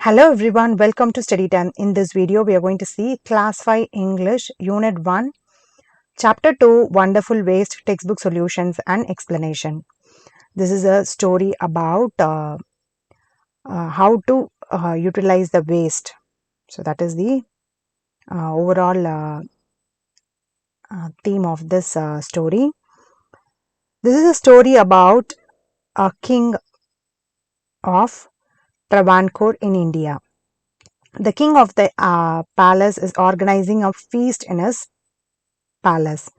Hello everyone, welcome to Study Time. In this video, we are going to see Class 5 English Unit 1, Chapter 2, Wonderful Waste Textbook Solutions and Explanation. This is a story about how to utilize the waste. So that is the overall theme of this story. This is a story about a king of Travancore in India. The king of the palace is organizing a feast in his palace.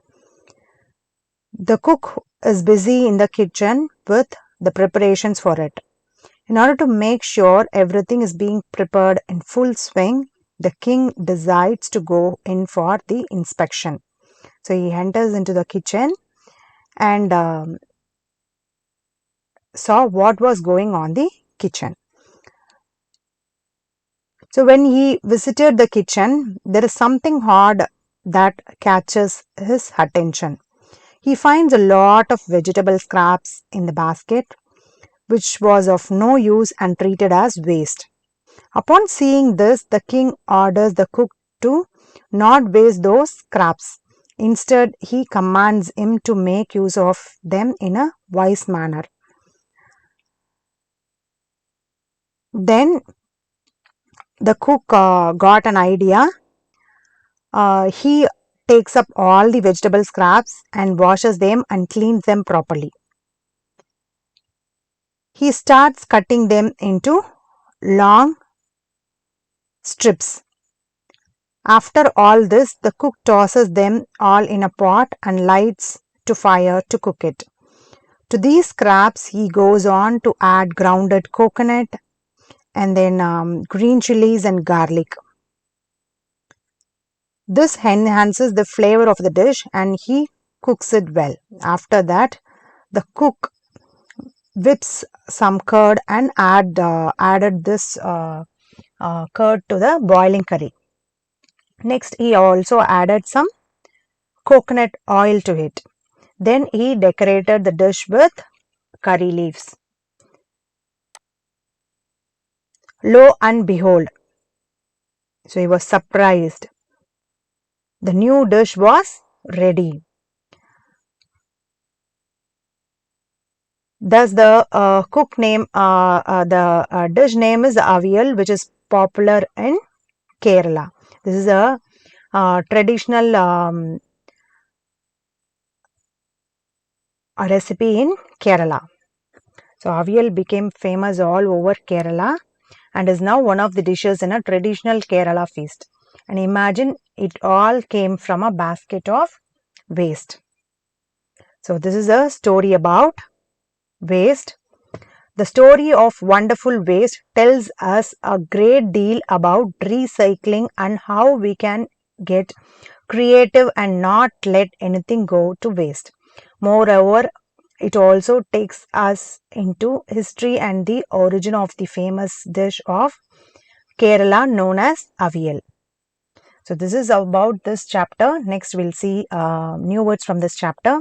The cook is busy in the kitchen with the preparations for it. In order to make sure everything is being prepared in full swing, the king decides to go in for the inspection. So he enters into the kitchen and saw what was going on the kitchen. So when he visited the kitchen, there is something odd that catches his attention. He finds a lot of vegetable scraps in the basket, which was of no use and treated as waste. Upon seeing this, the king orders the cook to not waste those scraps. Instead, he commands him to make use of them in a wise manner. Then the cook got an idea. He takes up all the vegetable scraps and washes them and cleans them properly. He starts cutting them into long strips. After all this, the cook tosses them all in a pot and lights to fire to cook it. To these scraps, he goes on to add grounded coconut and then green chilies and garlic. This enhances the flavor of the dish and he cooks it well. After that, the cook whips some curd and added this curd to the boiling curry. Next, he also added some coconut oil to it. Then he decorated the dish with curry leaves. Lo and behold, so he was surprised. The new dish was ready. Thus, the dish name is avial, which is popular in Kerala. This is a traditional a recipe in Kerala. So avial became famous all over Kerala and is now one of the dishes in a traditional Kerala feast. And imagine it all came from a basket of waste. So this is a story about waste. The story of wonderful waste tells us a great deal about recycling and how we can get creative and not let anything go to waste. Moreover, it also takes us into history and the origin of the famous dish of Kerala known as avial. So this is about this chapter. Next we'll see new words from this chapter.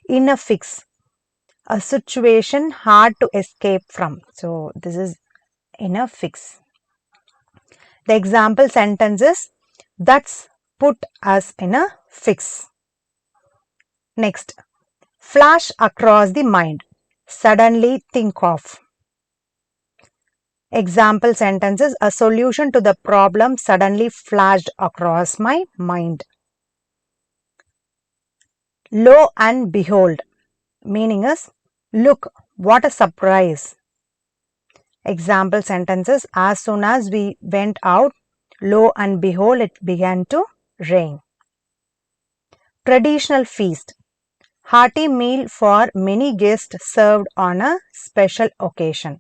In a fix, a situation hard to escape from. So this is in a fix. The example sentence is that's put us in a fix. Next, flash across the mind. Suddenly think of. Example sentences, a solution to the problem suddenly flashed across my mind. Lo and behold, meaning is look, what a surprise. Example sentences, as soon as we went out, lo and behold, it began to rain. Traditional feast, hearty meal for many guests served on a special occasion.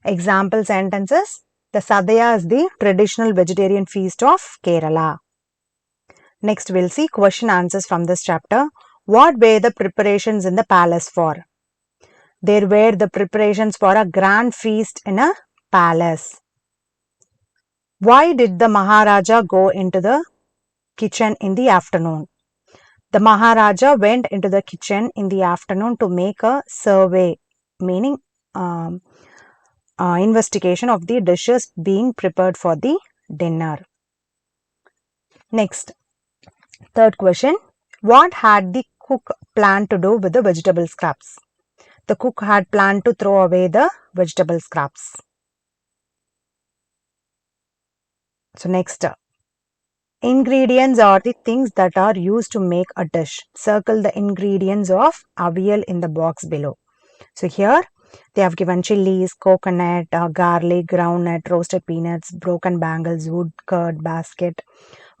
Example sentences, the Sadhya is the traditional vegetarian feast of Kerala. Next, we'll see question answers from this chapter. What were the preparations in the palace for? There were the preparations for a grand feast in a palace. Why did the Maharaja go into the kitchen in the afternoon? The Maharaja went into the kitchen in the afternoon to make a survey, meaning investigation of the dishes being prepared for the dinner. Next, third question. What had the cook planned to do with the vegetable scraps? The cook had planned to throw away the vegetable scraps. So next, ingredients are the things that are used to make a dish. Circle the ingredients of avial in the box below. So here they have given chilies, coconut, garlic, groundnut, roasted peanuts, broken bangles, wood, curd, basket,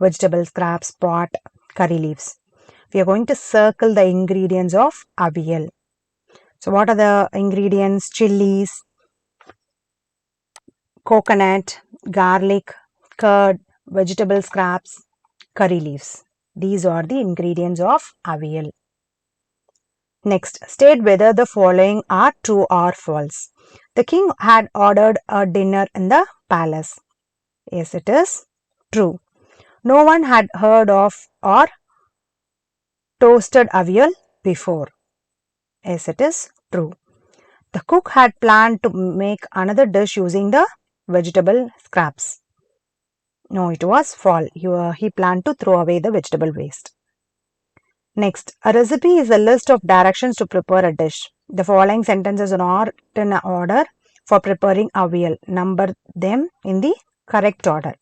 vegetable scraps, pot, curry leaves. We are going to circle the ingredients of avial. So what are the ingredients? Chilies, coconut, garlic, curd, vegetable scraps, curry leaves. These are the ingredients of avial. Next, state whether the following are true or false. The king had ordered a dinner in the palace. Yes, it is true. No one had heard of or toasted avial before. Yes, it is true. The cook had planned to make another dish using the vegetable scraps. No, it was false. He planned to throw away the vegetable waste. Next, a recipe is a list of directions to prepare a dish. The following sentences are not in order for preparing avial. Number them in the correct order.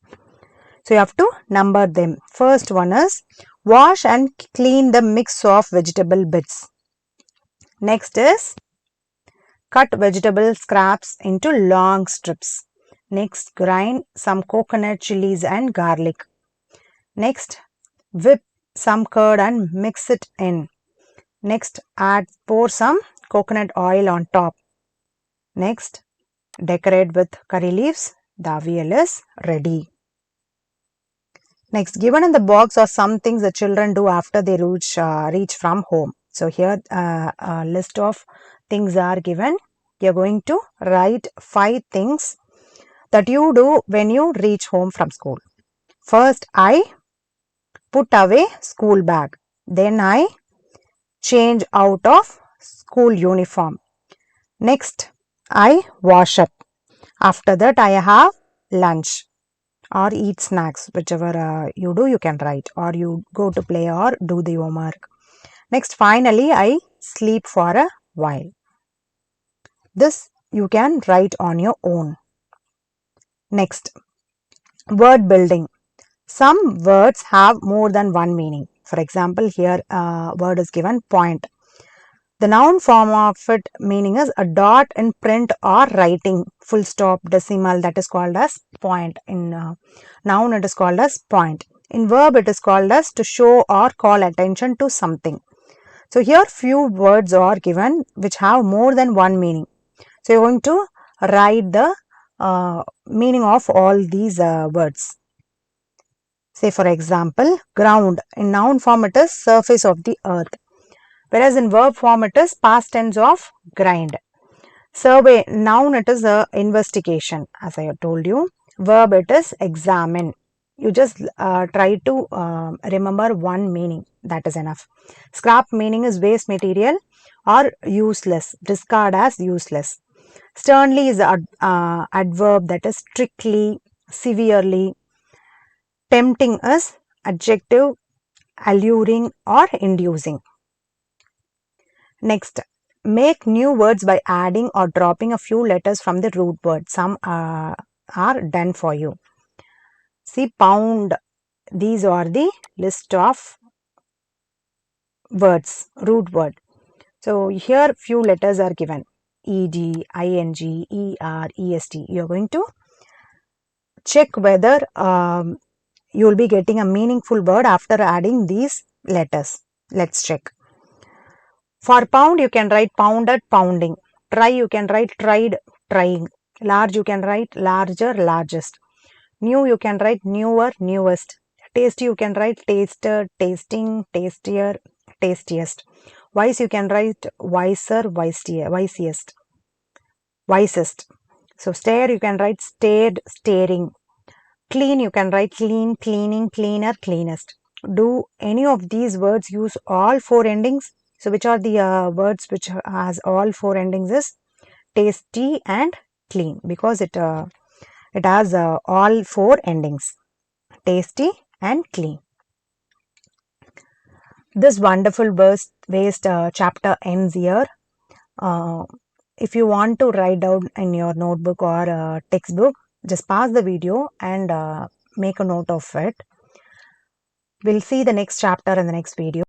So you have to number them. First one is wash and clean the mix of vegetable bits. Next is cut vegetable scraps into long strips. Next, grind some coconut, chilies and garlic. Next, whip some curd and mix it in. Next, pour some coconut oil on top. Next, decorate with curry leaves. The avial is ready. Next, given in the box are some things the children do after they reach from home. So here a list of things are given. You are going to write 5 things that you do when you reach home from school. First, I put away school bag. Then I change out of school uniform. Next, I wash up. After that, I have lunch or eat snacks, whichever you do, you can write, or you go to play or do the homework. Next, finally, I sleep for a while. This you can write on your own. Next, word building. Some words have more than one meaning. For example, here word is given point. The noun form of it meaning is a dot in print or writing, full stop, decimal, that is called as point. In noun it is called as point. In verb it is called as to show or call attention to something. So here few words are given which have more than one meaning. So you are going to write the meaning of all these words. Say for example, ground. In noun form it is surface of the earth. Whereas in verb form it is past tense of grind. Survey, noun it is a investigation, as I have told you. Verb it is examine. You just try to remember one meaning, that is enough. Scrap meaning is waste material or useless, discard as useless. Sternly is adverb, that is strictly, severely. Tempting is adjective, alluring or inducing. Next, make new words by adding or dropping a few letters from the root word. Some are done for you. See, pound. These are the list of words, root word. So here few letters are given. ed, ing, er, est. You are going to check whether you will be getting a meaningful word after adding these letters. Let's check. For pound, you can write pounded, pounding. Try, you can write tried, trying. Large, you can write larger, largest. New, you can write newer, newest. Tasty, you can write tasted, tasting, tastier, tastiest. Wise, you can write wiser, wisest. Wisest. So stare, you can write stared, staring. Clean, you can write clean, cleaning, cleaner, cleanest. Do any of these words use all 4 endings? So which are the words which has all 4 endings is tasty and clean, because it has all 4 endings: tasty and clean. This wonderful waste chapter ends here. Uh, if you want to write down in your notebook or textbook, just pause the video and make a note of it. We'll see the next chapter in the next video.